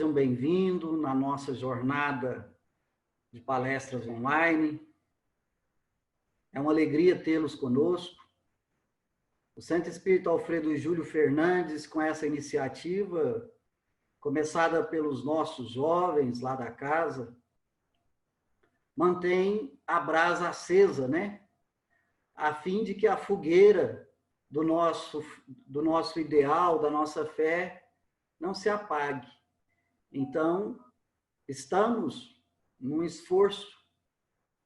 um bem-vindo na nossa jornada de palestras online. É uma alegria tê-los conosco. O Santo Espírito Alfredo Júlio Fernandes, com essa iniciativa, começada pelos nossos jovens lá da casa, mantém a brasa acesa, né? A fim de que a fogueira do nosso ideal, da nossa fé, não se apague. Então, estamos num esforço,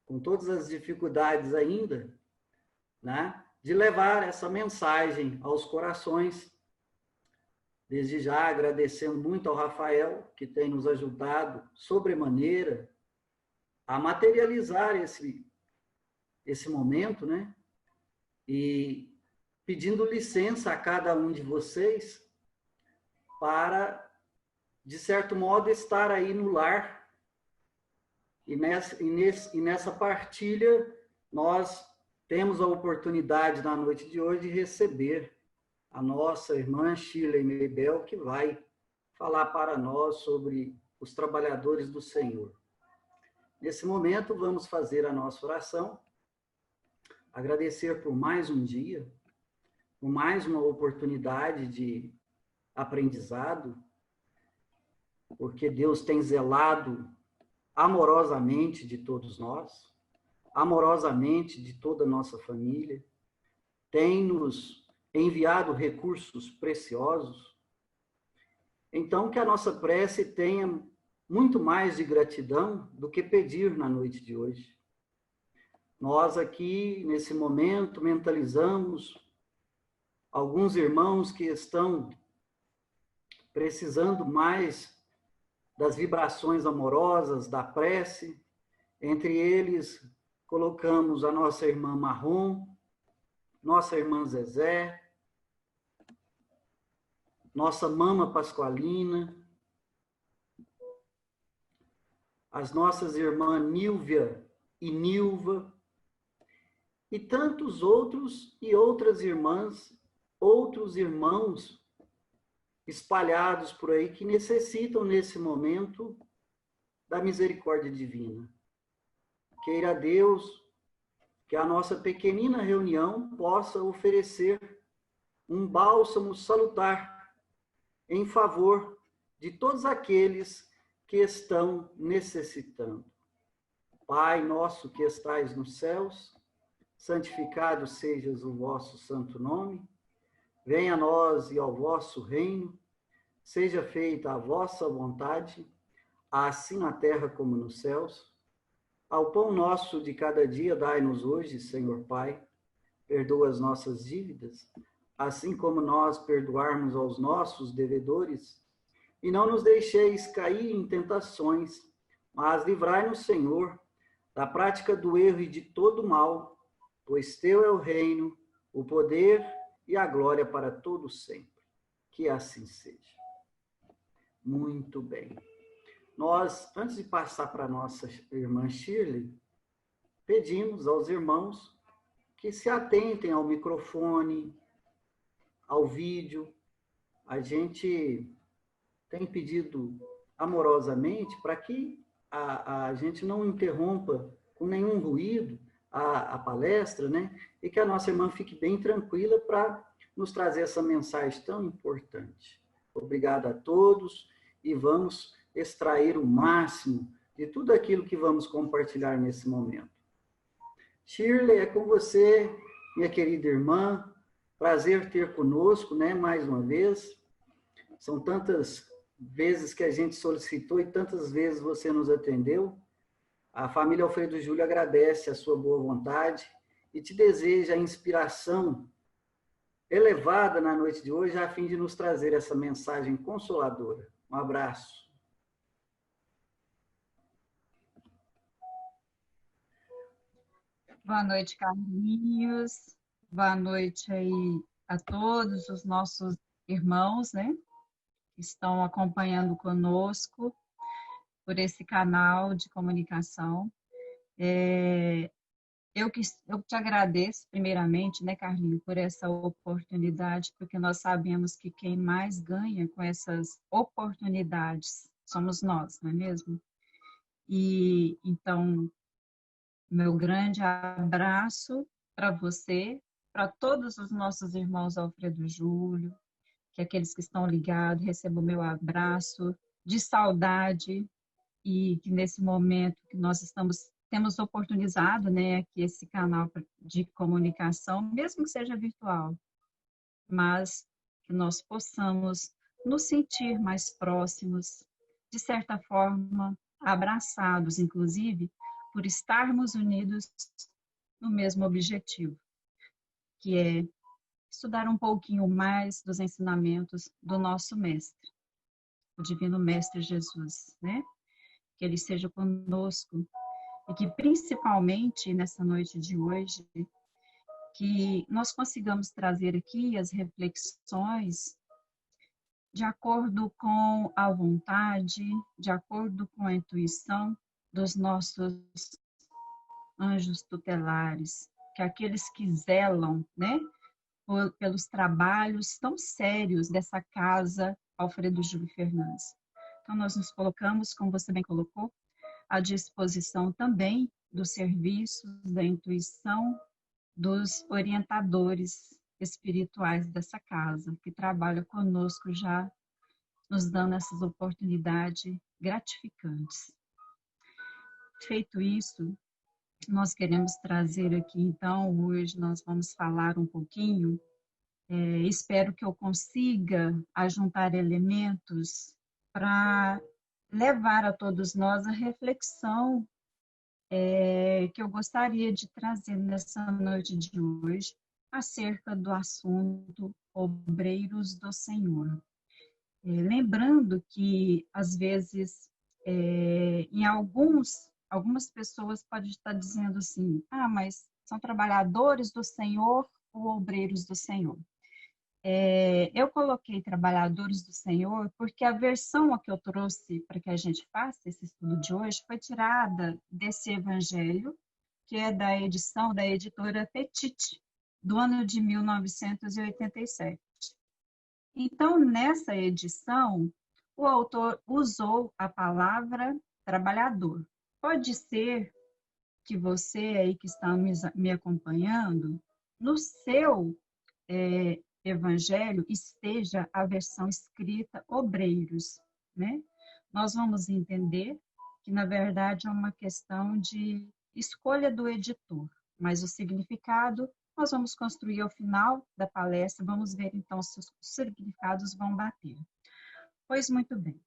com todas as dificuldades ainda, né, de levar essa mensagem aos corações. Desde já, agradecendo muito ao Rafael, que tem nos ajudado sobremaneira a materializar esse momento, né? E pedindo licença a cada um de vocês para, de certo modo, estar aí no lar. E nessa partilha, nós temos a oportunidade, na noite de hoje, de receber a nossa irmã Shirley Meibel, que vai falar para nós sobre os trabalhadores do Senhor. Nesse momento, vamos fazer a nossa oração, agradecer por mais um dia, por mais uma oportunidade de aprendizado, porque Deus tem zelado amorosamente de todos nós, amorosamente de toda a nossa família, tem nos enviado recursos preciosos. Então, que a nossa prece tenha muito mais de gratidão do que pedir na noite de hoje. Nós aqui, nesse momento, mentalizamos alguns irmãos que estão precisando mais das vibrações amorosas, da prece. Entre eles, colocamos a nossa irmã Marrom, nossa irmã Zezé, nossa mama Pascoalina, as nossas irmãs Nílvia e Nilva, e tantos outros e outras irmãs, outros irmãos espalhados por aí que necessitam, nesse momento, da misericórdia divina. Queira Deus que a nossa pequenina reunião possa oferecer um bálsamo salutar em favor de todos aqueles que estão necessitando. Pai nosso que estais nos céus, santificado sejas o vosso santo nome, venha a nós e ao vosso reino, seja feita a vossa vontade, assim na terra como nos céus. Ao pão nosso de cada dia dai-nos hoje, Senhor Pai, perdoa as nossas dívidas, assim como nós perdoarmos aos nossos devedores, e não nos deixeis cair em tentações, mas livrai-nos, Senhor, da prática do erro e de todo mal, pois teu é o reino, o poder e a glória para todos sempre. Que assim seja. Muito bem. Nós, antes de passar para a nossa irmã Shirley, pedimos aos irmãos que se atentem ao microfone, ao vídeo. A gente tem pedido amorosamente para que a gente não interrompa com nenhum ruído a palestra, né? E que a nossa irmã fique bem tranquila para nos trazer essa mensagem tão importante. Obrigado a todos e vamos extrair o máximo de tudo aquilo que vamos compartilhar nesse momento. Shirley, é com você, minha querida irmã. Prazer ter conosco, né, mais uma vez. São tantas vezes que a gente solicitou e tantas vezes você nos atendeu. A família Alfredo Júlio agradece a sua boa vontade e te deseja a inspiração elevada na noite de hoje, a fim de nos trazer essa mensagem consoladora. Um abraço. Boa noite, Carlinhos. Boa noite aí a todos os nossos irmãos, né, que estão acompanhando conosco por esse canal de comunicação. Eu te agradeço, primeiramente, né, Carlinhos, por essa oportunidade, porque nós sabemos que quem mais ganha com essas oportunidades somos nós, não é mesmo? E então, meu grande abraço para você, para todos os nossos irmãos Alfredo Júlio, que aqueles que estão ligados recebam o meu abraço de saudade e que nesse momento que nós temos oportunizado, né, aqui esse canal de comunicação, mesmo que seja virtual, mas que nós possamos nos sentir mais próximos, de certa forma, abraçados, inclusive, por estarmos unidos no mesmo objetivo, que é estudar um pouquinho mais dos ensinamentos do nosso Mestre, o Divino Mestre Jesus, né? Que Ele seja conosco e que, principalmente nessa noite de hoje, que nós consigamos trazer aqui as reflexões de acordo com a vontade, de acordo com a intuição dos nossos anjos tutelares, que aqueles que zelam, né, pelos trabalhos tão sérios dessa casa Alfredo Júlio Fernandes. Então, nós nos colocamos, como você bem colocou, à disposição também dos serviços, da intuição, dos orientadores espirituais dessa casa, que trabalham conosco já, nos dando essas oportunidades gratificantes. Feito isso, nós queremos trazer aqui, então, hoje nós vamos falar um pouquinho, espero que eu consiga ajuntar elementos para levar a todos nós a reflexão que eu gostaria de trazer nessa noite de hoje acerca do assunto Obreiros do Senhor. Lembrando que, às vezes, em algumas pessoas podem estar dizendo assim, mas são trabalhadores do Senhor ou obreiros do Senhor? Eu coloquei trabalhadores do Senhor porque a versão que eu trouxe para que a gente faça esse estudo de hoje foi tirada desse evangelho, que é da edição da editora Petit, do ano de 1987. Então, nessa edição, o autor usou a palavra trabalhador. Pode ser que você aí que está me acompanhando, no seu evangelho esteja a versão escrita obreiros, né? Nós vamos entender que, na verdade, é uma questão de escolha do editor, mas o significado nós vamos construir ao final da palestra, vamos ver então se os significados vão bater. Pois muito bem.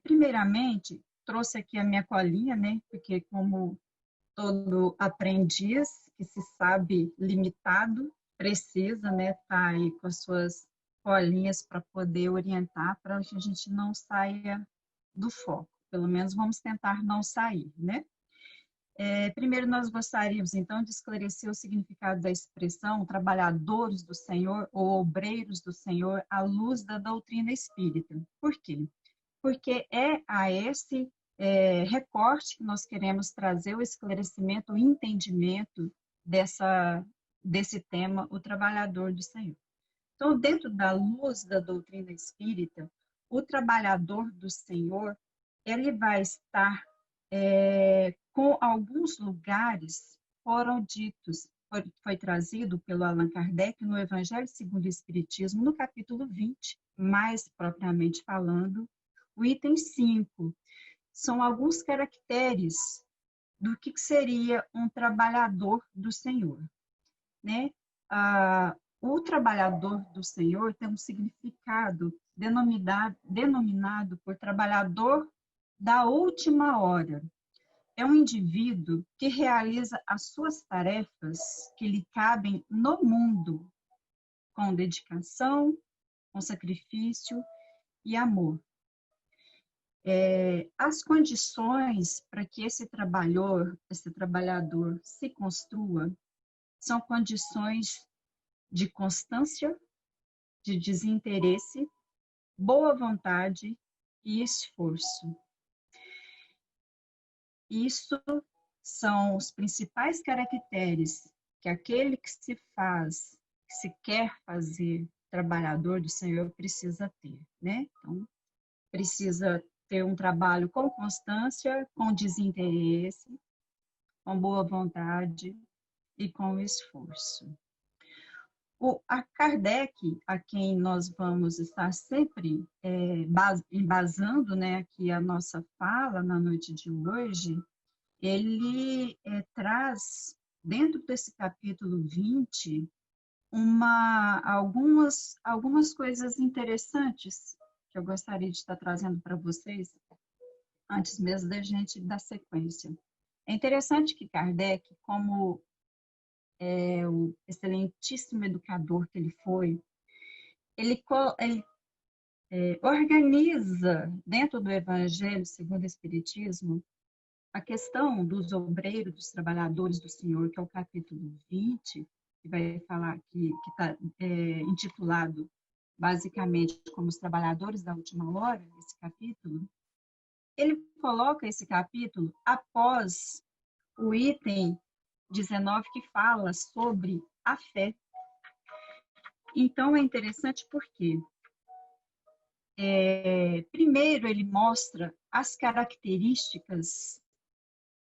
Primeiramente, trouxe aqui a minha colinha, né? Porque como todo aprendiz que se sabe limitado, precisa, né, tá aí com as suas colinhas para poder orientar, para que a gente não saia do foco. Pelo menos vamos tentar não sair, né? Primeiro, nós gostaríamos, então, de esclarecer o significado da expressão trabalhadores do Senhor ou obreiros do Senhor à luz da doutrina espírita. Por quê? Porque é a esse recorte que nós queremos trazer o esclarecimento, o entendimento desse tema, o trabalhador do Senhor. Então, dentro da luz da doutrina espírita, o trabalhador do Senhor, ele vai estar com alguns lugares foram ditos, foi trazido pelo Allan Kardec no Evangelho segundo o Espiritismo, no capítulo 20, mais propriamente falando, o item 5. São alguns caracteres do que seria um trabalhador do Senhor, né? O trabalhador do Senhor tem um significado denominado por trabalhador da última hora. É um indivíduo que realiza as suas tarefas que lhe cabem no mundo, com dedicação, com sacrifício e amor. As condições para que esse trabalhador se construa são condições de constância, de desinteresse, boa vontade e esforço. Isso são os principais caracteres que aquele que se quer fazer trabalhador do Senhor precisa ter, né? Então, precisa ter um trabalho com constância, com desinteresse, com boa vontade e com esforço. A Kardec, a quem nós vamos estar sempre embasando, né, aqui a nossa fala na noite de hoje, ele traz, dentro desse capítulo 20, algumas coisas interessantes que eu gostaria de estar trazendo para vocês, antes mesmo da gente dar sequência. É interessante que Kardec, como o excelentíssimo educador que ele foi, ele organiza dentro do Evangelho segundo o Espiritismo a questão dos obreiros, dos trabalhadores do Senhor, que é o capítulo 20, que vai falar que está intitulado basicamente como os trabalhadores da última hora, esse capítulo. Ele coloca esse capítulo após o item 19, que fala sobre a fé. Então, é interessante porque, primeiro, ele mostra as características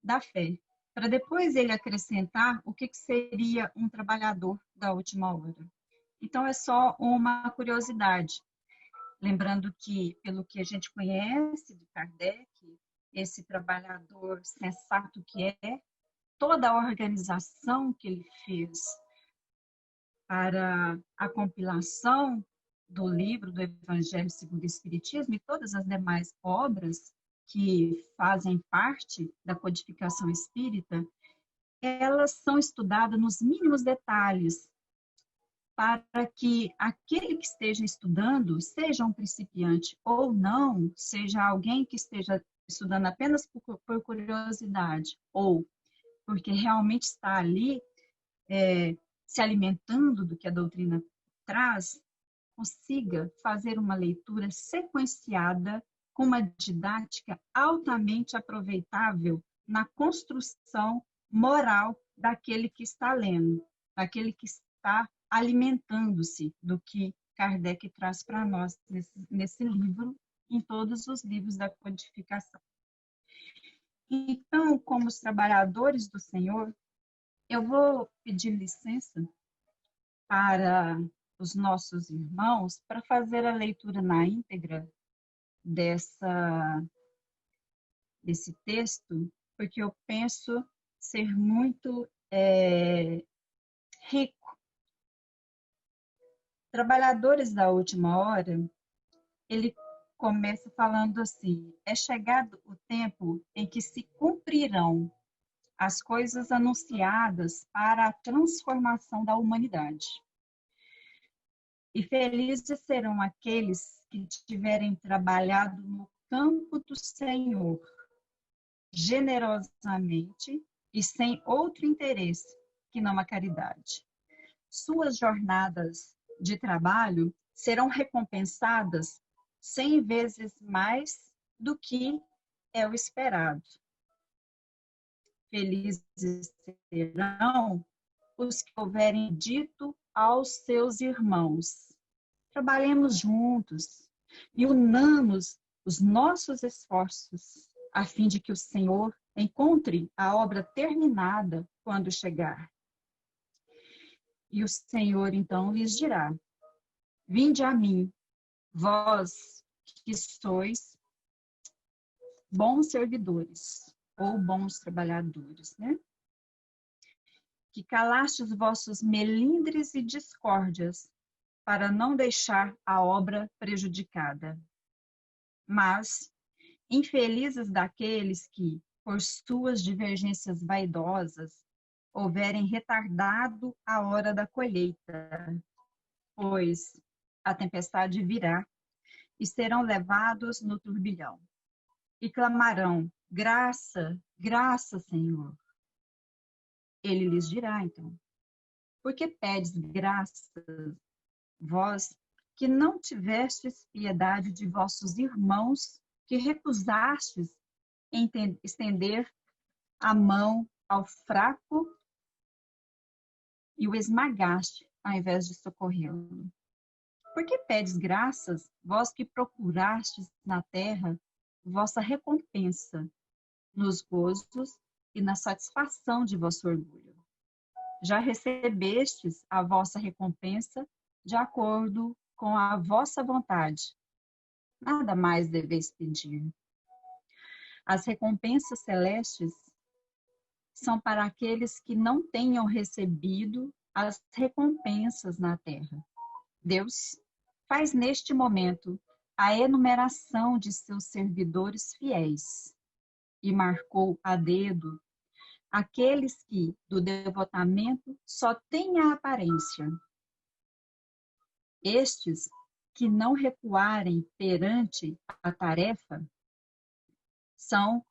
da fé, para depois ele acrescentar o que seria um trabalhador da última hora. Então, é só uma curiosidade. Lembrando que, pelo que a gente conhece de Kardec, esse trabalhador sensato que é, toda a organização que ele fez para a compilação do livro do Evangelho segundo o Espiritismo e todas as demais obras que fazem parte da codificação espírita, elas são estudadas nos mínimos detalhes, para que aquele que esteja estudando, seja um principiante ou não, seja alguém que esteja estudando apenas por curiosidade, ou porque realmente está ali se alimentando do que a doutrina traz, consiga fazer uma leitura sequenciada com uma didática altamente aproveitável na construção moral daquele que está lendo, daquele que está alimentando-se do que Kardec traz para nós nesse livro, em todos os livros da codificação. Então, como os trabalhadores do Senhor, eu vou pedir licença para os nossos irmãos para fazer a leitura na íntegra desse texto, porque eu penso ser muito rico. Trabalhadores da última hora, ele começa falando assim: é chegado o tempo em que se cumprirão as coisas anunciadas para a transformação da humanidade. E felizes serão aqueles que tiverem trabalhado no campo do Senhor, generosamente e sem outro interesse que não a caridade. Suas jornadas de trabalho serão recompensadas 100 vezes mais do que é o esperado. Felizes serão os que houverem dito aos seus irmãos: trabalhemos juntos e unamos os nossos esforços, a fim de que o Senhor encontre a obra terminada quando chegar. E o Senhor então lhes dirá: vinde a mim, vós que sois bons servidores ou bons trabalhadores, né? Que calaste os vossos melindres e discórdias, para não deixar a obra prejudicada. Mas, infelizes daqueles que, por suas divergências vaidosas, houverem retardado a hora da colheita, pois a tempestade virá e serão levados no turbilhão. E clamarão: graça, graça, Senhor. Ele lhes dirá, então: por que pedes graça, vós que não tivestes piedade de vossos irmãos, que recusastes estender a mão ao fraco e o esmagaste, ao invés de socorrê-lo? Por que pedes graças, vós que procurastes na terra vossa recompensa, nos gozos e na satisfação de vosso orgulho? Já recebestes a vossa recompensa de acordo com a vossa vontade. Nada mais deveis pedir. As recompensas celestes são para aqueles que não tenham recebido as recompensas na terra. Deus faz neste momento a enumeração de seus servidores fiéis e marcou a dedo aqueles que, do devotamento, só têm a aparência. Estes que não recuarem perante a tarefa são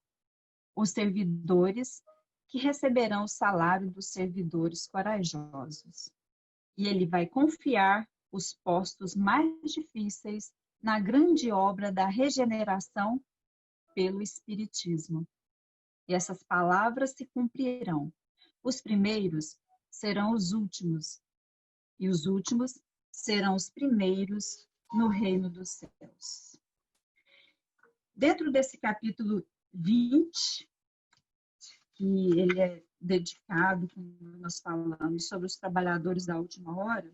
os servidores que receberão o salário dos servidores corajosos. E ele vai confiar os postos mais difíceis na grande obra da regeneração pelo Espiritismo. E essas palavras se cumprirão. Os primeiros serão os últimos, e os últimos serão os primeiros no reino dos céus. Dentro desse capítulo 20, que ele é dedicado, como nós falamos, sobre os trabalhadores da última hora,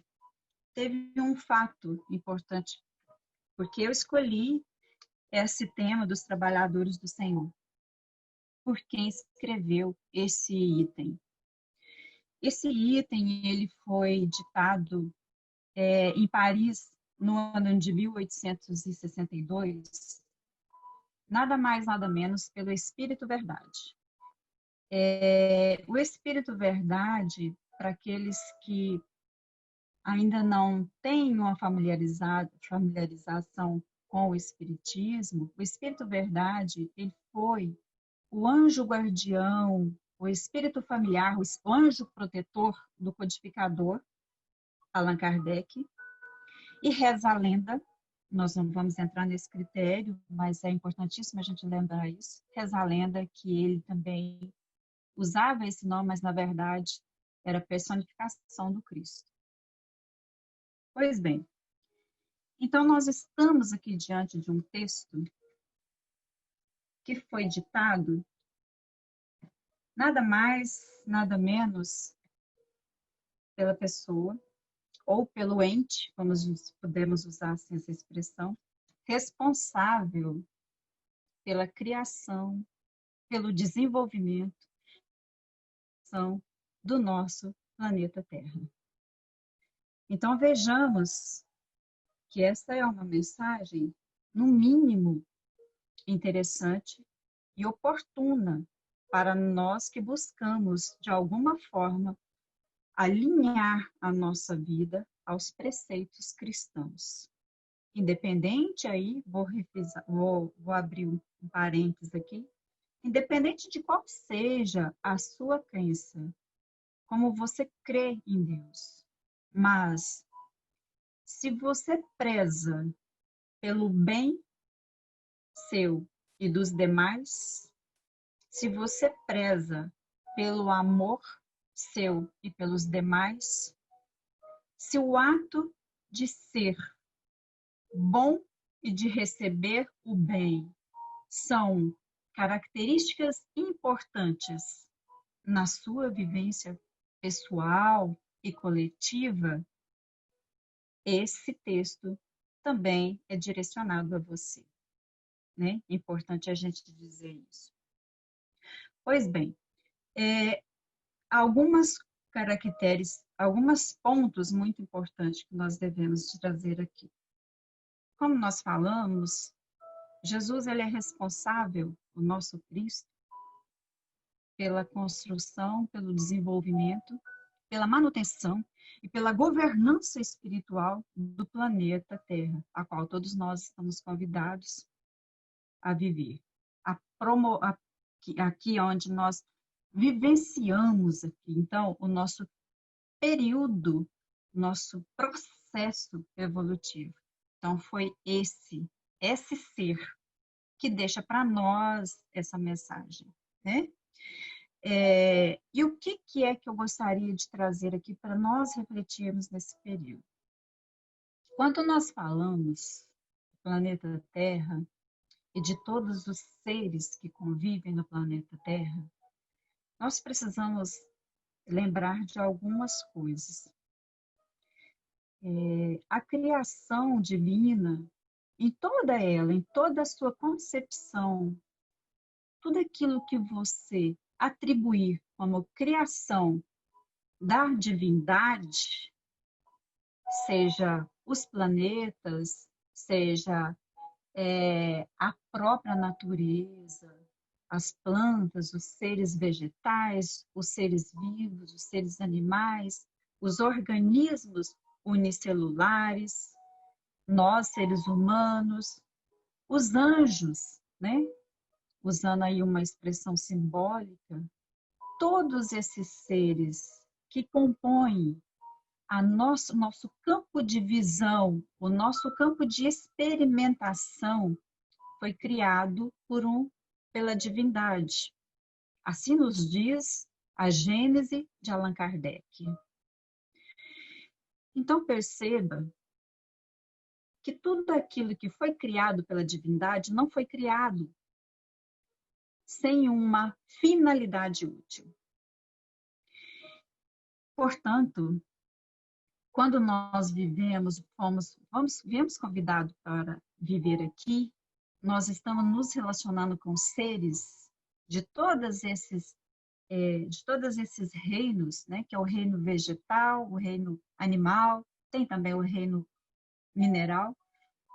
teve um fato importante, porque eu escolhi esse tema dos trabalhadores do Senhor, por quem escreveu esse item. Esse item ele foi ditado em Paris no ano de 1862, nada mais, nada menos, pelo Espírito Verdade. O Espírito Verdade, para aqueles que ainda não têm uma familiarização com o Espiritismo, o Espírito Verdade, ele foi o anjo guardião, o espírito familiar, o anjo protetor do codificador, Allan Kardec, e reza a lenda, nós não vamos entrar nesse critério, mas é importantíssimo a gente lembrar isso, reza a lenda que ele também usava esse nome, mas na verdade era a personificação do Cristo. Pois bem, então nós estamos aqui diante de um texto que foi ditado nada mais, nada menos pela pessoa ou pelo ente, podemos usar assim essa expressão, responsável pela criação, pelo desenvolvimento do nosso planeta Terra. Então vejamos que essa é uma mensagem, no mínimo, interessante e oportuna para nós que buscamos, de alguma forma, alinhar a nossa vida aos preceitos cristãos. Independente aí, vou abrir um parênteses aqui, independente de qual seja a sua crença, como você crê em Deus, mas se você preza pelo bem seu e dos demais, se você preza pelo amor seu e pelos demais, se o ato de ser bom e de receber o bem são características importantes na sua vivência pessoal e coletiva, esse texto também é direcionado a você, né? É importante a gente dizer isso. Pois bem, algumas caracteres, alguns pontos muito importantes que nós devemos trazer aqui. Como nós falamos, Jesus ele é responsável, o nosso Cristo, pela construção, pelo desenvolvimento, pela manutenção e pela governança espiritual do planeta Terra, a qual todos nós estamos convidados a viver. Aqui onde nós vivenciamos aqui, então, o nosso período, nosso processo evolutivo. Então, foi esse ser que deixa para nós essa mensagem, né? E o que é que eu gostaria de trazer aqui para nós refletirmos nesse período? Quando nós falamos do planeta Terra e de todos os seres que convivem no planeta Terra, nós precisamos lembrar de algumas coisas. A criação divina, em toda ela, em toda a sua concepção, tudo aquilo que você atribuir como criação da divindade, seja os planetas, seja a própria natureza, as plantas, os seres vegetais, os seres vivos, os seres animais, os organismos unicelulares, nós, seres humanos, os anjos, né? Usando aí uma expressão simbólica, todos esses seres que compõem nosso campo de visão, o nosso campo de experimentação foi criado pela divindade. Assim nos diz a Gênese de Allan Kardec. Então perceba que tudo aquilo que foi criado pela divindade não foi criado sem uma finalidade útil. Portanto, quando nós viemos convidados para viver aqui, nós estamos nos relacionando com seres de todos esses reinos, né, que é o reino vegetal, o reino animal, tem também o reino mineral.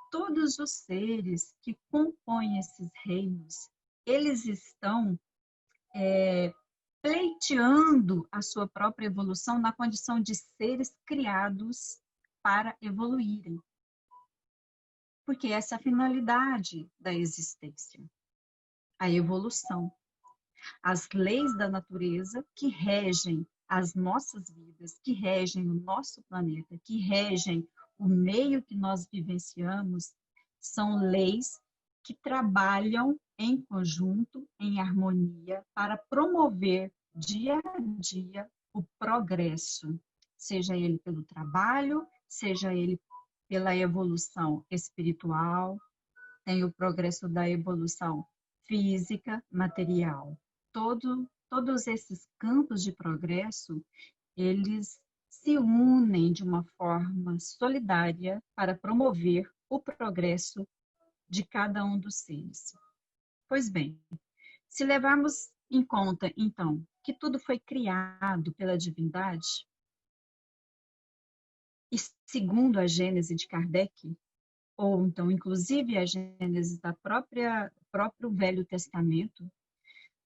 Todos os seres que compõem esses reinos, eles estão pleiteando a sua própria evolução na condição de seres criados para evoluírem. Porque essa é a finalidade da existência, a evolução. As leis da natureza que regem as nossas vidas, que regem o nosso planeta, que regem o meio que nós vivenciamos, são leis que trabalham em conjunto, em harmonia, para promover dia a dia o progresso, seja ele pelo trabalho, seja ele pela evolução espiritual, tem o progresso da evolução física, material. Todos esses campos de progresso, eles se unem de uma forma solidária para promover o progresso de cada um dos seres. Pois bem, se levarmos em conta, então, que tudo foi criado pela divindade, e segundo a Gênese de Kardec, ou então, inclusive, a Gênese da próprio Velho Testamento,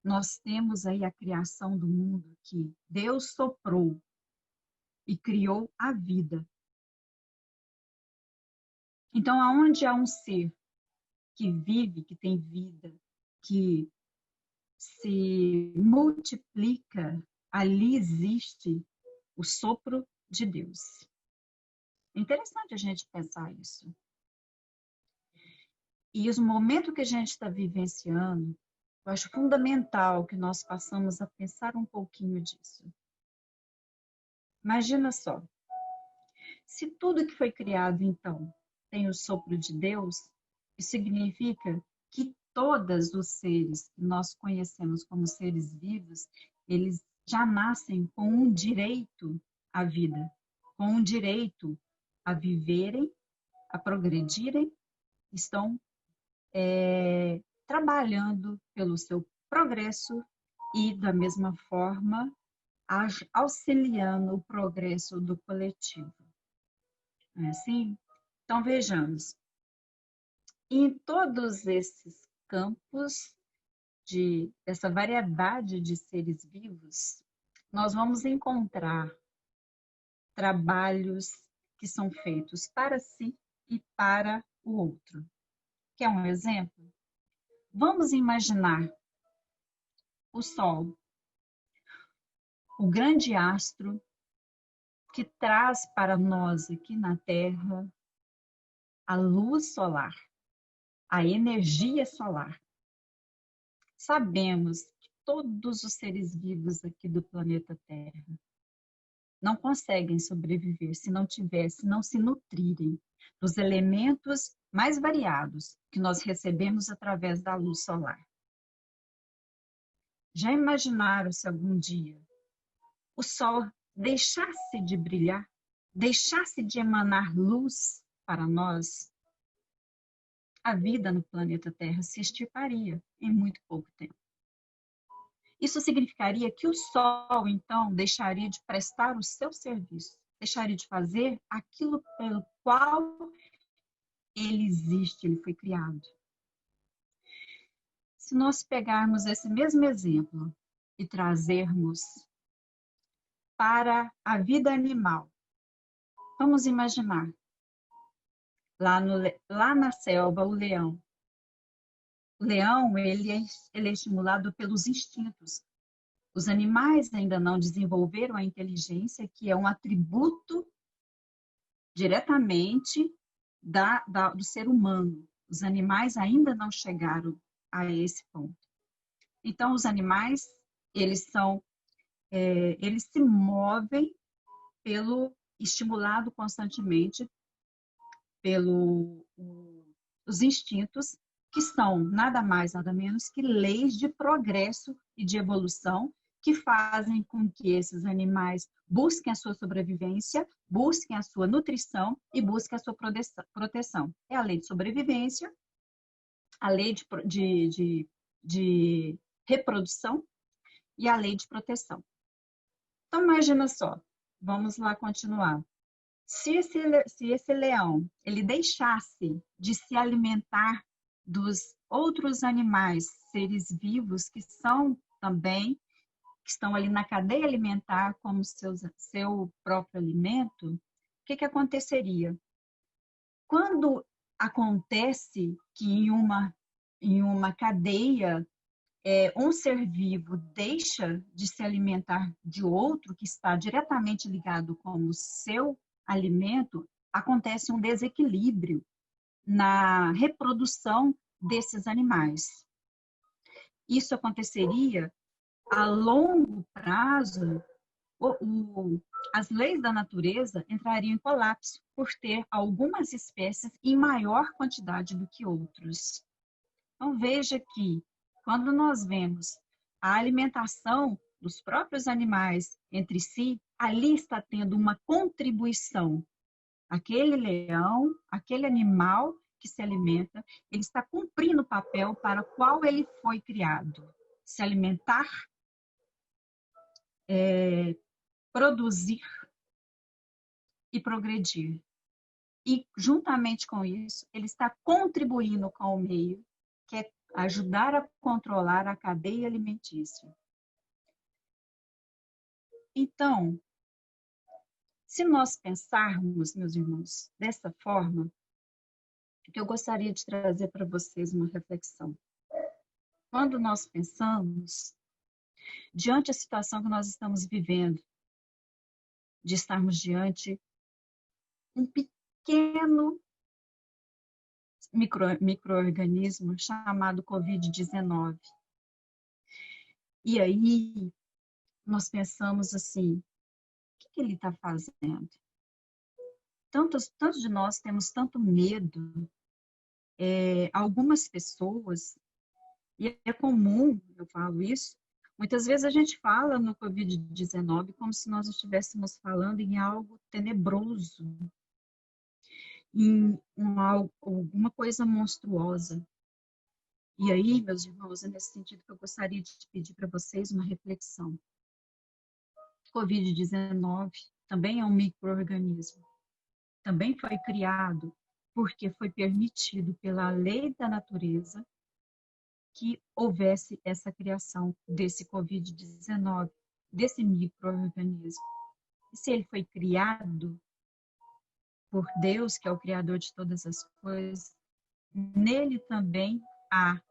nós temos aí a criação do mundo que Deus soprou e criou a vida. Então, aonde há um ser que vive, que tem vida, que se multiplica, ali existe o sopro de Deus. É interessante a gente pensar isso. E o momento que a gente está vivenciando, eu acho fundamental que nós passamos a pensar um pouquinho disso. Imagina só, se tudo que foi criado, então, tem o sopro de Deus, isso significa que todos os seres que nós conhecemos como seres vivos, eles já nascem com um direito à vida, com um direito a viverem, a progredirem, estão trabalhando pelo seu progresso e, da mesma forma, auxiliando o progresso do coletivo. Não é assim? Então, vejamos. Em todos esses campos, dessa variedade de seres vivos, nós vamos encontrar trabalhos que são feitos para si e para o outro. Quer um exemplo? Vamos imaginar o Sol, o grande astro que traz para nós aqui na Terra a luz solar, a energia solar. Sabemos que todos os seres vivos aqui do planeta Terra não conseguem sobreviver se não se nutrirem dos elementos mais variados que nós recebemos através da luz solar. Já imaginaram se algum dia o Sol deixasse de brilhar, deixasse de emanar luz para nós? A vida no planeta Terra se extirparia em muito pouco tempo. Isso significaria que o Sol, então, deixaria de prestar o seu serviço, deixaria de fazer aquilo pelo qual ele existe, ele foi criado. Se nós pegarmos esse mesmo exemplo e trazermos para a vida animal, vamos imaginar, lá na selva, o leão. O leão, ele é estimulado pelos instintos. Os animais ainda não desenvolveram a inteligência, que é um atributo diretamente do ser humano. Os animais ainda não chegaram a esse ponto. Então, os animais, eles se movem estimulado constantemente os instintos, que são nada mais, nada menos que leis de progresso e de evolução, que fazem com que esses animais busquem a sua sobrevivência, busquem a sua nutrição e busquem a sua proteção. É a lei de sobrevivência, a lei de reprodução e a lei de proteção. Então, imagina só, vamos lá continuar. Se esse leão ele deixasse de se alimentar dos outros animais, seres vivos que estão ali na cadeia alimentar como seu próprio alimento, o que aconteceria? Quando acontece que em uma cadeia um ser vivo deixa de se alimentar de outro que está diretamente ligado com o seu alimento, acontece um desequilíbrio na reprodução desses animais. Isso aconteceria a longo prazo, as leis da natureza entrariam em colapso por ter algumas espécies em maior quantidade do que outros. Então veja que quando nós vemos a alimentação dos próprios animais entre si, ali está tendo uma contribuição. Aquele leão, aquele animal que se alimenta, ele está cumprindo o papel para o qual ele foi criado. Se alimentar, produzir e progredir. E, juntamente com isso, ele está contribuindo com o meio, que é ajudar a controlar a cadeia alimentícia. Então, se nós pensarmos, meus irmãos, dessa forma, eu gostaria de trazer para vocês uma reflexão. Quando nós pensamos, diante da situação que nós estamos vivendo, de estarmos diante um pequeno micro-organismo chamado Covid-19. E aí, nós pensamos assim, o que ele está fazendo? Tantos de nós temos tanto medo. Algumas pessoas, e é comum, eu falo isso, muitas vezes a gente fala no Covid-19 como se nós estivéssemos falando em algo tenebroso, em alguma coisa monstruosa. E aí, meus irmãos, é nesse sentido que eu gostaria de pedir para vocês uma reflexão. Covid-19 também é um micro-organismo. Também foi criado porque foi permitido pela lei da natureza que houvesse essa criação desse Covid-19, desse micro-organismo. E se ele foi criado por Deus, que é o Criador de todas as coisas, nele também há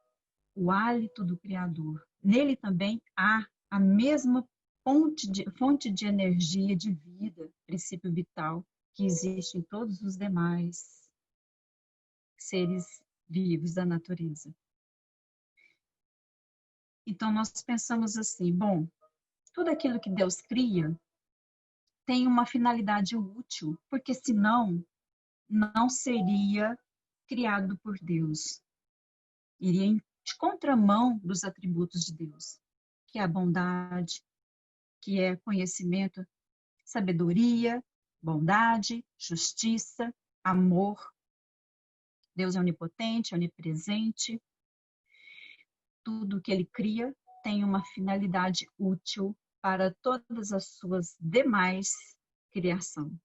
o hálito do Criador. Nele também há a mesma fonte de energia, de vida, princípio vital, que existe em todos os demais seres vivos da natureza. Então, nós pensamos assim, bom, tudo aquilo que Deus cria tem uma finalidade útil, porque senão não seria criado por Deus. Iria em contramão dos atributos de Deus, que é a bondade, que é conhecimento, sabedoria, bondade, justiça, amor. Deus é onipotente, onipresente. Tudo que ele cria tem uma finalidade útil para todas as suas demais criação.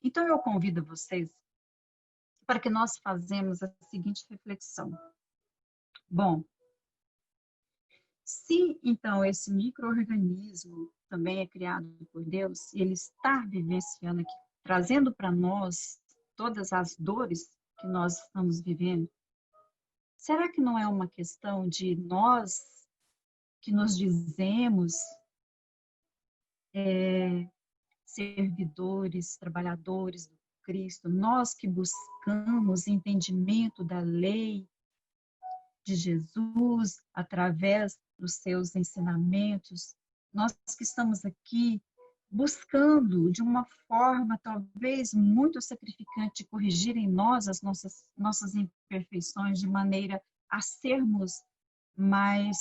Então eu convido vocês para que nós façamos a seguinte reflexão. Bom, se então esse micro-organismo também é criado por Deus, e ele está vivenciando aqui, trazendo para nós todas as dores que nós estamos vivendo, será que não é uma questão de nós que nos dizemos servidores, trabalhadores do Cristo, nós que buscamos entendimento da lei de Jesus através dos seus ensinamentos, nós que estamos aqui buscando de uma forma talvez muito sacrificante corrigir em nós as nossas imperfeições de maneira a sermos mais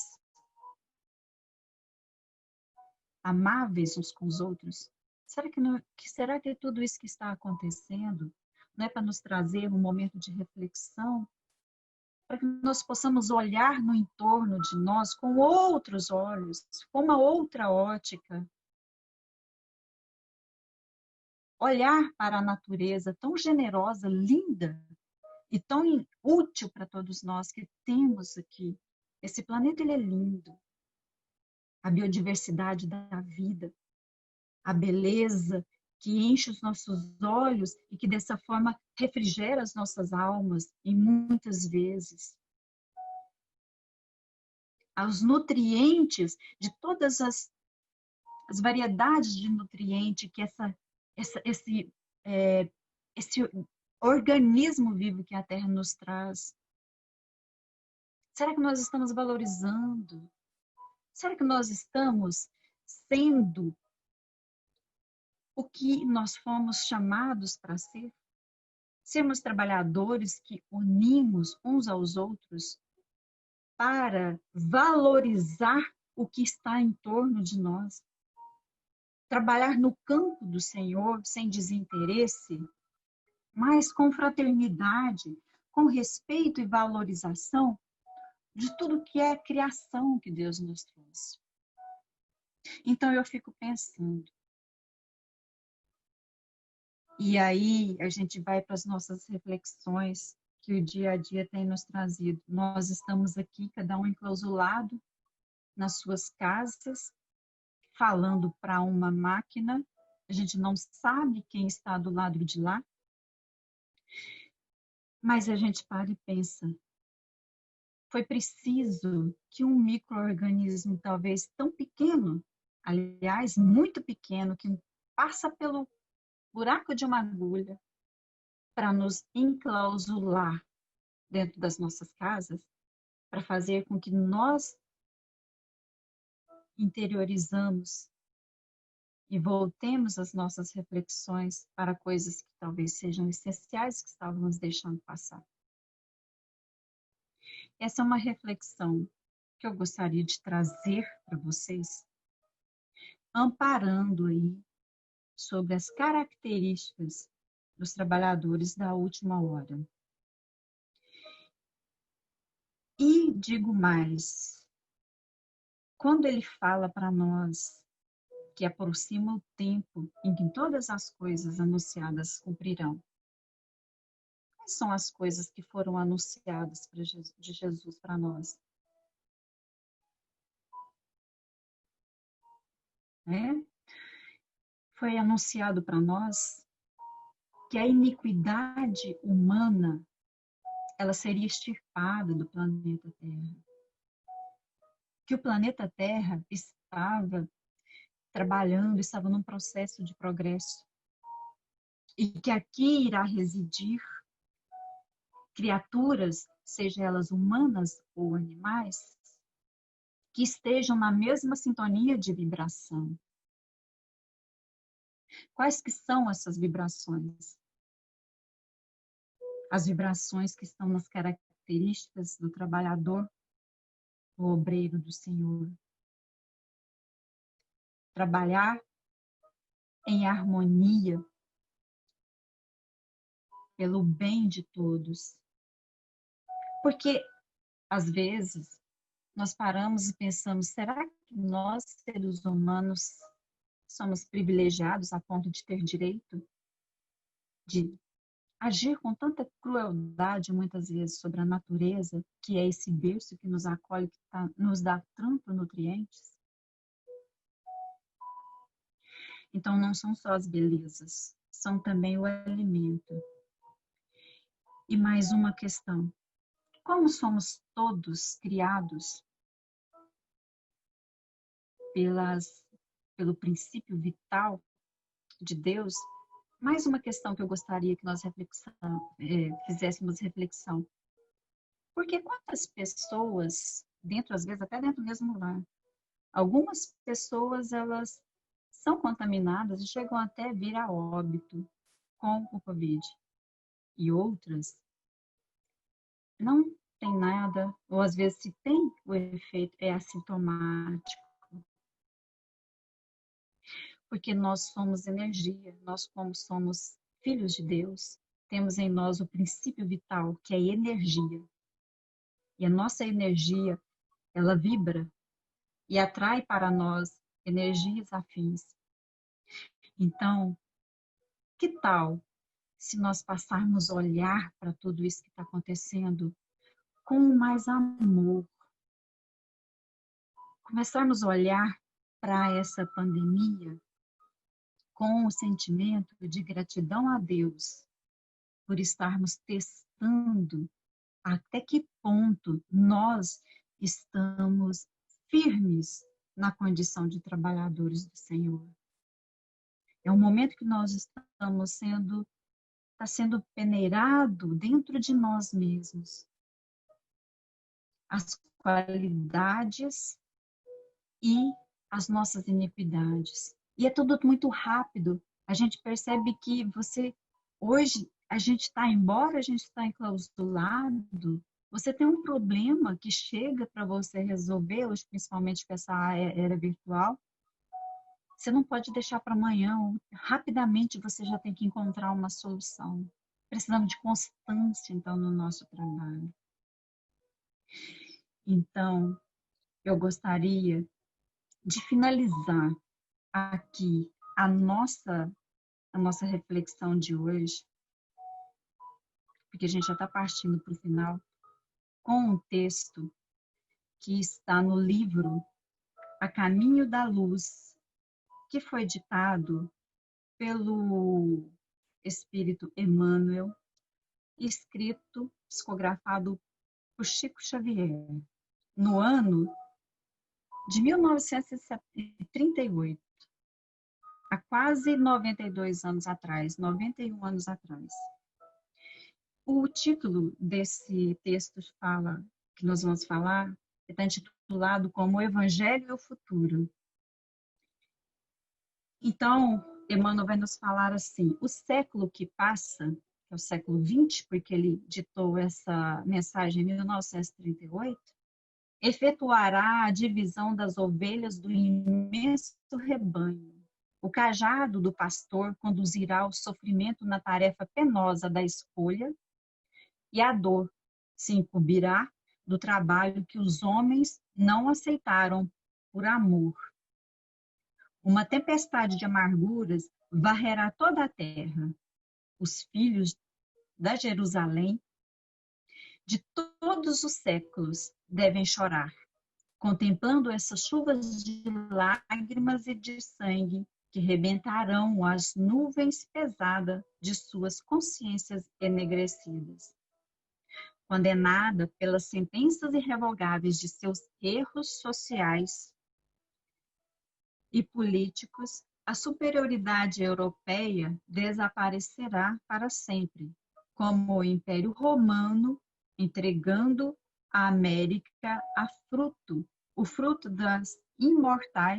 amáveis uns com os outros. Será que tudo isso que está acontecendo não é para nos trazer um momento de reflexão, para que nós possamos olhar no entorno de nós com outros olhos, com uma outra ótica, olhar para a natureza tão generosa, linda e tão útil para todos nós que temos aqui. Esse planeta ele é lindo, a biodiversidade da vida, a beleza que enche os nossos olhos e que dessa forma refrigera as nossas almas e muitas vezes os nutrientes de todas as variedades de nutriente que esse organismo vivo que a Terra nos traz. Será que nós estamos valorizando? Será que nós estamos sendo o que nós fomos chamados para ser? Sermos trabalhadores que unimos uns aos outros para valorizar o que está em torno de nós. Trabalhar no campo do Senhor sem desinteresse, mas com fraternidade, com respeito e valorização de tudo que é criação que Deus nos trouxe. Então eu fico pensando, e aí a gente vai para as nossas reflexões que o dia a dia tem nos trazido. Nós estamos aqui, cada um enclausulado nas suas casas, falando para uma máquina, a gente não sabe quem está do lado de lá, mas a gente para e pensa, foi preciso que um micro-organismo talvez tão pequeno, aliás, muito pequeno, que passa pelo buraco de uma agulha para nos enclausular dentro das nossas casas, para fazer com que nós interiorizamos e voltemos as nossas reflexões para coisas que talvez sejam essenciais que estávamos deixando passar. Essa é uma reflexão que eu gostaria de trazer para vocês, amparando aí sobre as características dos trabalhadores da última hora. E digo mais, quando ele fala para nós que aproxima o tempo em que todas as coisas anunciadas cumprirão, quais são as coisas que foram anunciadas de Jesus para nós? Foi anunciado para nós que a iniquidade humana ela seria extirpada do planeta Terra. Que o planeta Terra estava trabalhando, estava num processo de progresso. E que aqui irá residir criaturas, sejam elas humanas ou animais, que estejam na mesma sintonia de vibração. Quais que são essas vibrações? As vibrações que estão nas características do trabalhador, do obreiro do Senhor. Trabalhar em harmonia pelo bem de todos. Porque, às vezes, nós paramos e pensamos, será que nós, seres humanos, somos privilegiados a ponto de ter direito de agir com tanta crueldade, muitas vezes, sobre a natureza, que é esse berço que nos acolhe, que nos dá tanto nutrientes? Então, não são só as belezas, são também o alimento. E mais uma questão. Como somos todos criados pelo princípio vital de Deus, mais uma questão que eu gostaria que nós fizéssemos reflexão. Porque quantas pessoas, às vezes até dentro do mesmo lar, algumas pessoas elas são contaminadas e chegam até a vir a óbito com o Covid. E outras não tem nada, ou às vezes se tem, o efeito é assintomático. Porque nós somos energia, nós como somos filhos de Deus, temos em nós o princípio vital, que é a energia. E a nossa energia, ela vibra e atrai para nós energias afins. Então, que tal se nós passarmos a olhar para tudo isso que está acontecendo com mais amor? Começarmos a olhar para essa pandemia com o sentimento de gratidão a Deus por estarmos testando até que ponto nós estamos firmes na condição de trabalhadores do Senhor. É um momento que nós estamos está sendo peneirado dentro de nós mesmos as qualidades e as nossas iniquidades. E é tudo muito rápido. A gente percebe que hoje, a gente está embora, a gente está enclausurado, você tem um problema que chega para você resolver, hoje, principalmente com essa era virtual, você não pode deixar para amanhã, rapidamente você já tem que encontrar uma solução. Precisamos de constância, então, no nosso trabalho. Então, eu gostaria de finalizar aqui a nossa reflexão de hoje, porque a gente já está partindo para o final, com um texto que está no livro A Caminho da Luz, que foi ditado pelo Espírito Emmanuel, escrito, psicografado por Chico Xavier, no ano de 1938, há quase 92 anos atrás, 91 anos atrás. O título desse texto que nós vamos falar, está intitulado como O Evangelho e o Futuro. Então, Emmanuel vai nos falar assim: o século que passa, que é o século XX, porque ele ditou essa mensagem em 1938, efetuará a divisão das ovelhas do imenso rebanho. O cajado do pastor conduzirá o sofrimento na tarefa penosa da escolha, e a dor se incumbirá do trabalho que os homens não aceitaram por amor. Uma tempestade de amarguras varrerá toda a terra. Os filhos da Jerusalém de todos os séculos devem chorar, contemplando essas chuvas de lágrimas e de sangue que rebentarão as nuvens pesadas de suas consciências enegrecidas. Condenada pelas sentenças irrevogáveis de seus erros sociais e políticos, a superioridade europeia desaparecerá para sempre, como o Império Romano entregando à América o fruto da imortal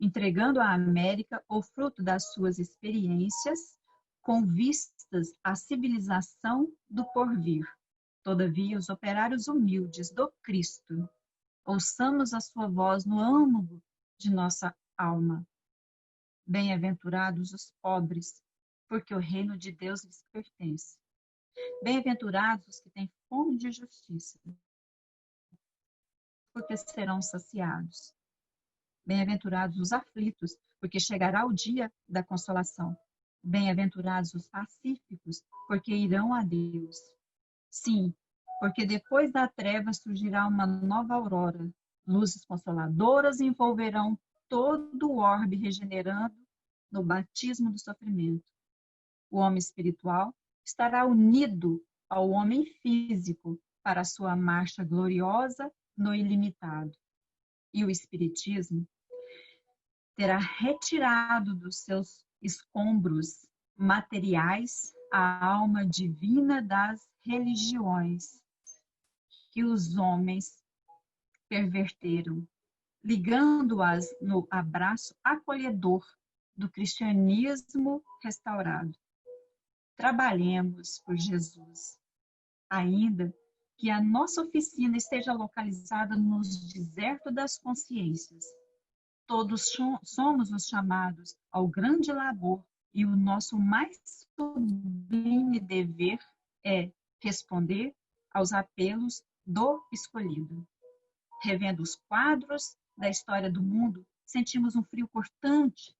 entregando à América o fruto das suas experiências com vistas à civilização do porvir. Todavia, os operários humildes do Cristo, ouçamos a sua voz no âmago de nossa alma. Bem-aventurados os pobres, porque o reino de Deus lhes pertence. Bem-aventurados os que têm fome de justiça, porque serão saciados. Bem-aventurados os aflitos, porque chegará o dia da consolação. Bem-aventurados os pacíficos, porque irão a Deus. Sim, porque depois da treva surgirá uma nova aurora. Luzes consoladoras envolverão todo o orbe, regenerando no batismo do sofrimento. O homem espiritual estará unido ao homem físico para a sua marcha gloriosa no ilimitado. E o espiritismo terá retirado dos seus escombros materiais a alma divina das religiões que os homens perverteram, ligando-as no abraço acolhedor do cristianismo restaurado. Trabalhemos por Jesus, ainda que a nossa oficina esteja localizada nos desertos das consciências. Todos somos os chamados ao grande labor e o nosso mais sublime dever é responder aos apelos do escolhido. Revendo os quadros da história do mundo, sentimos um frio cortante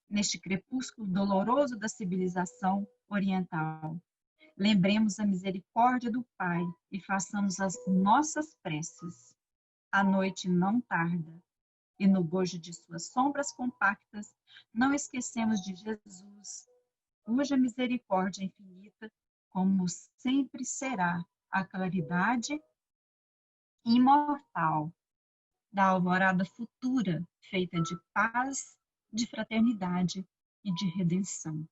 neste crepúsculo doloroso da civilização oriental. Lembremos a misericórdia do Pai e façamos as nossas preces. A noite não tarda, e no bojo de suas sombras compactas, não esquecemos de Jesus, cuja misericórdia infinita, como sempre será, a claridade imortal da alvorada futura, feita de paz, de fraternidade e de redenção.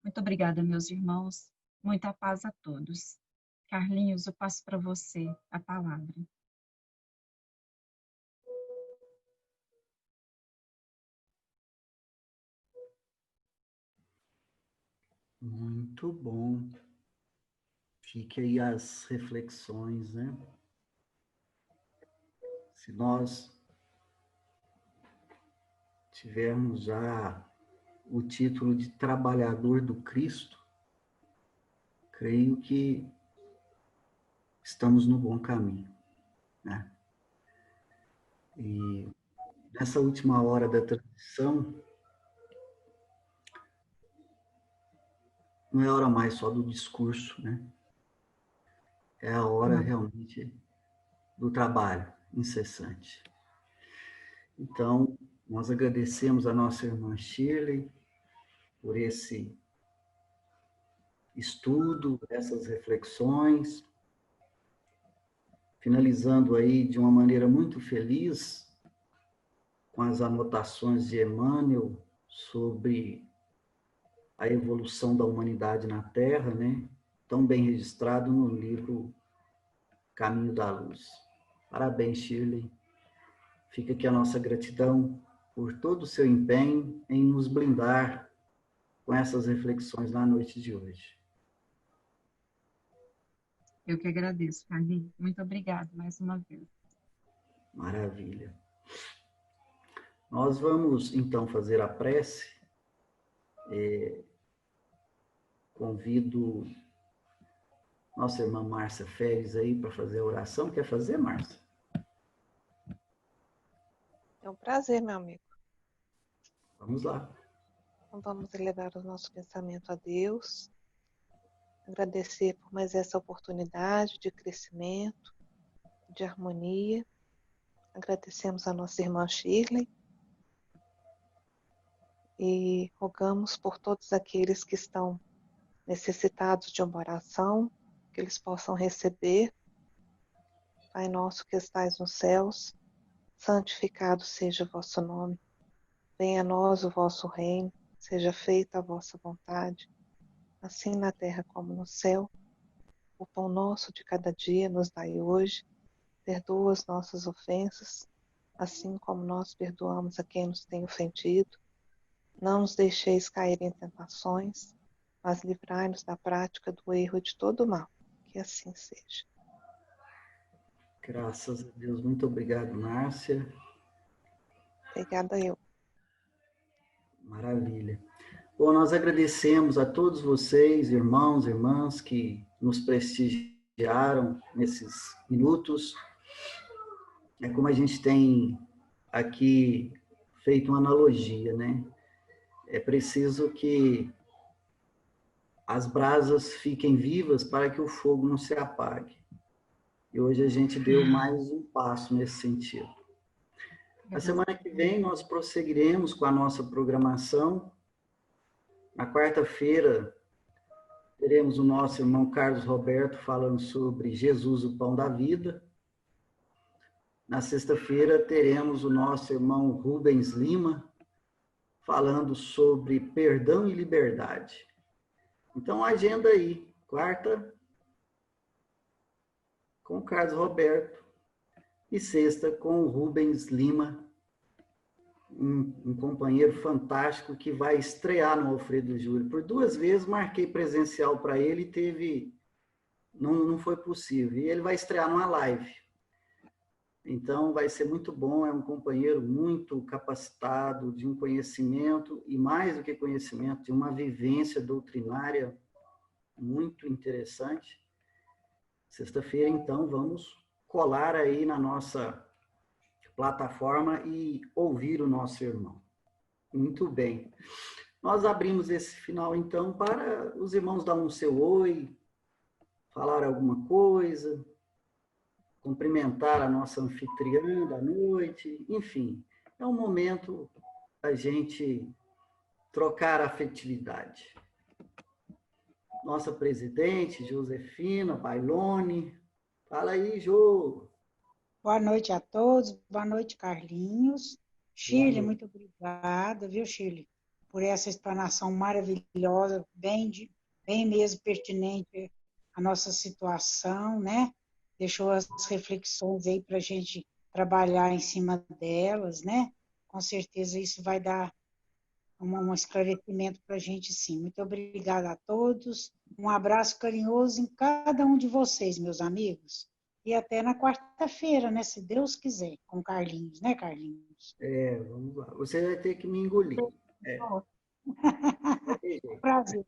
Muito obrigada, meus irmãos. Muita paz a todos. Carlinhos, eu passo para você a palavra. Muito bom. Fique aí as reflexões, né? Se nós tivermos já o título de trabalhador do Cristo, creio que estamos no bom caminho, né? E nessa última hora da transição, não é hora mais só do discurso, né? É a hora realmente do trabalho incessante. Então, nós agradecemos a nossa irmã Shirley por esse estudo, essas reflexões, finalizando aí de uma maneira muito feliz com as anotações de Emmanuel sobre a evolução da humanidade na Terra, né? Tão bem registrado no livro Caminho da Luz. Parabéns, Shirley. Fica aqui a nossa gratidão por todo o seu empenho em nos blindar com essas reflexões na noite de hoje. Eu que agradeço, Carlinhos. Muito obrigada mais uma vez. Maravilha. Nós vamos, então, fazer a prece. Convido nossa irmã Márcia Férez aí para fazer a oração. Quer fazer, Márcia? É um prazer, meu amigo. Vamos lá. Então vamos elevar o nosso pensamento a Deus, agradecer por mais essa oportunidade de crescimento, de harmonia. Agradecemos a nossa irmã Shirley e rogamos por todos aqueles que estão necessitados de uma oração, que eles possam receber. Pai nosso que estais nos céus, santificado seja o vosso nome. Venha a nós o vosso reino, seja feita a vossa vontade, assim na terra como no céu. O pão nosso de cada dia nos dai hoje, perdoa as nossas ofensas, assim como nós perdoamos a quem nos tem ofendido. Não nos deixeis cair em tentações, mas livrai-nos da prática do erro e de todo o mal. Que assim seja. Graças a Deus. Muito obrigado, Márcia. Obrigada eu. Maravilha. Bom, nós agradecemos a todos vocês, irmãos, irmãs, que nos prestigiaram nesses minutos. É como a gente tem aqui feito uma analogia, né? É preciso que as brasas fiquem vivas para que o fogo não se apague. E hoje a gente deu mais um passo nesse sentido. Na semana que vem nós prosseguiremos com a nossa programação. Na quarta-feira teremos o nosso irmão Carlos Roberto falando sobre Jesus, o pão da vida. Na sexta-feira teremos o nosso irmão Rubens Lima falando sobre perdão e liberdade. Então, agenda aí, quarta com o Carlos Roberto e sexta com o Rubens Lima, um companheiro fantástico que vai estrear no Alfredo Júlio. Por 2 vezes marquei presencial para ele e não foi possível. E ele vai estrear numa live. Então, vai ser muito bom, é um companheiro muito capacitado, de um conhecimento, e mais do que conhecimento, de uma vivência doutrinária muito interessante. Sexta-feira, então, vamos colar aí na nossa plataforma e ouvir o nosso irmão. Muito bem. Nós abrimos esse final, então, para os irmãos dar um seu oi, falar alguma coisa, cumprimentar a nossa anfitriã da noite, enfim, é um momento da gente trocar afetividade. Nossa presidente, Josefina Bailone, fala aí, Jô. Boa noite a todos, boa noite, Carlinhos. Shirley, muito obrigada, viu, Shirley, por essa explanação maravilhosa, bem mesmo pertinente à nossa situação, né? Deixou as reflexões aí para a gente trabalhar em cima delas, né? Com certeza isso vai dar um esclarecimento para a gente, sim. Muito obrigada a todos. Um abraço carinhoso em cada um de vocês, meus amigos. E até na quarta-feira, né? Se Deus quiser, com Carlinhos, né, Carlinhos? Vamos lá. Você vai ter que me engolir. Prazer.